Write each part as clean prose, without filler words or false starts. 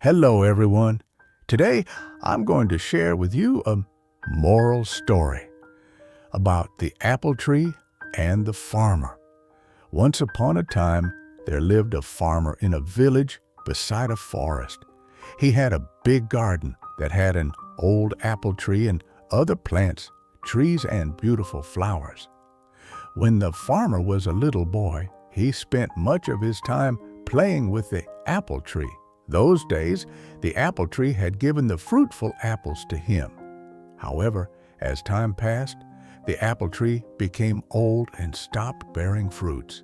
Hello, everyone. Today, I'm going to share with you a moral story about the apple tree and the farmer. Once upon a time, there lived a farmer in a village beside a forest. He had a big garden that had an old apple tree and other plants, trees, and beautiful flowers. When the farmer was a little boy, he spent much of his time playing with the apple tree. Those days, the apple tree had given the fruitful apples to him. However, as time passed, the apple tree became old and stopped bearing fruits.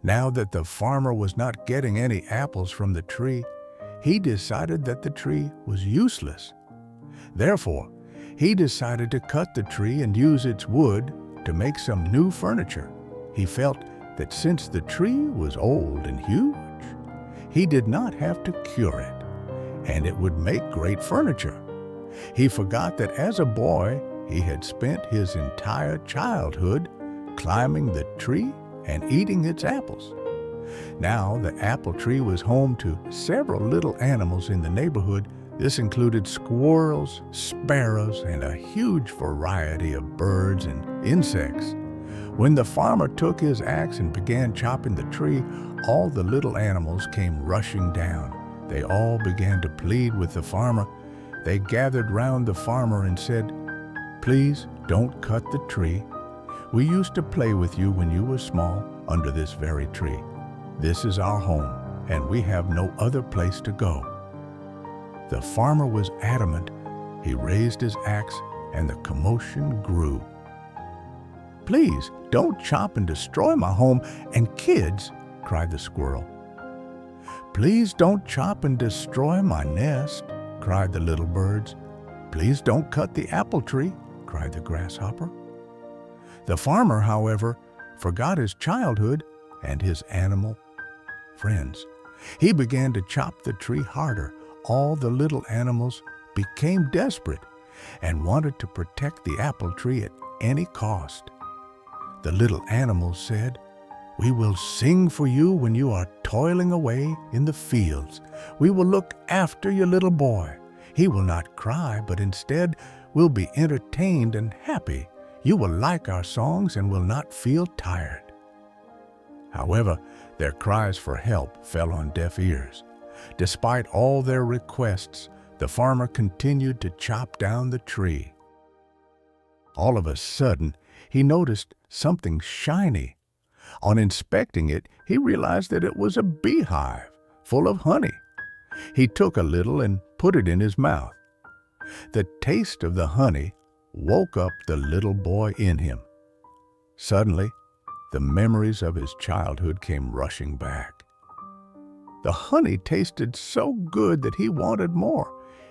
Now that the farmer was not getting any apples from the tree, he decided that the tree was useless. Therefore, he decided to cut the tree and use its wood to make some new furniture. He felt that since the tree was old and huge, he did not have to cure it, and it would make great furniture. He forgot that as a boy, he had spent his entire childhood climbing the tree and eating its apples. Now, the apple tree was home to several little animals in the neighborhood. This included squirrels, sparrows, and a huge variety of birds and insects. When the farmer took his axe and began chopping the tree, all the little animals came rushing down. They all began to plead with the farmer. They gathered round the farmer and said, "Please don't cut the tree. We used to play with you when you were small under this very tree. This is our home, and we have no other place to go." The farmer was adamant. He raised his axe, and the commotion grew. "Please, don't chop and destroy my home and kids," cried the squirrel. "Please don't chop and destroy my nest," cried the little birds. "Please don't cut the apple tree," cried the grasshopper. The farmer, however, forgot his childhood and his animal friends. He began to chop the tree harder. All the little animals became desperate and wanted to protect the apple tree at any cost. The little animals said, "We will sing for you when you are toiling away in the fields. We will look after your little boy. He will not cry, but instead will be entertained and happy. You will like our songs and will not feel tired." However, their cries for help fell on deaf ears. Despite all their requests, the farmer continued to chop down the tree. All of a sudden, he noticed something shiny. On inspecting it, he realized that it was a beehive full of honey. He took a little and put it in his mouth. The taste of the honey woke up the little boy in him. Suddenly, the memories of his childhood came rushing back. The honey tasted so good that he wanted more.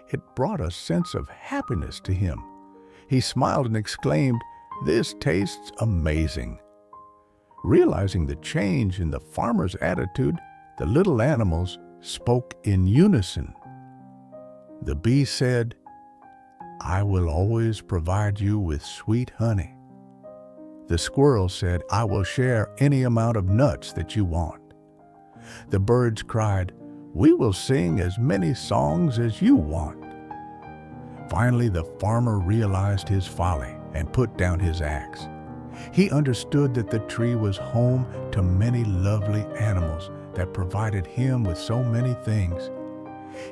It brought a sense of happiness to him. He smiled and exclaimed, "This tastes amazing." Realizing the change in the farmer's attitude, the little animals spoke in unison. The bee said, "I will always provide you with sweet honey." The squirrel said, "I will share any amount of nuts that you want." The birds cried, "We will sing as many songs as you want." Finally, the farmer realized his folly and put down his axe. He understood that the tree was home to many lovely animals that provided him with so many things.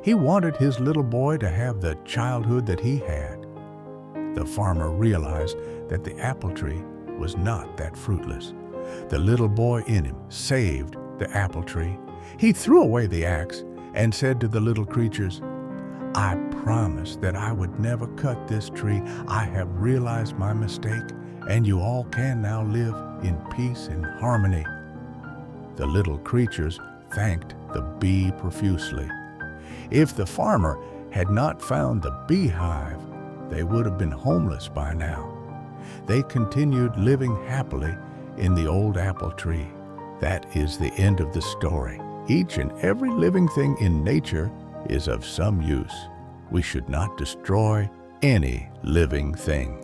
He wanted his little boy to have the childhood that he had. The farmer realized that the apple tree was not that fruitless. The little boy in him saved the apple tree. He threw away the axe and said to the little creatures, "I promised that I would never cut this tree. I have realized my mistake, and you all can now live in peace and harmony." The little creatures thanked the bee profusely. If the farmer had not found the beehive, they would have been homeless by now. They continued living happily in the old apple tree. That is the end of the story. Each and every living thing in nature is of some use. We should not destroy any living thing.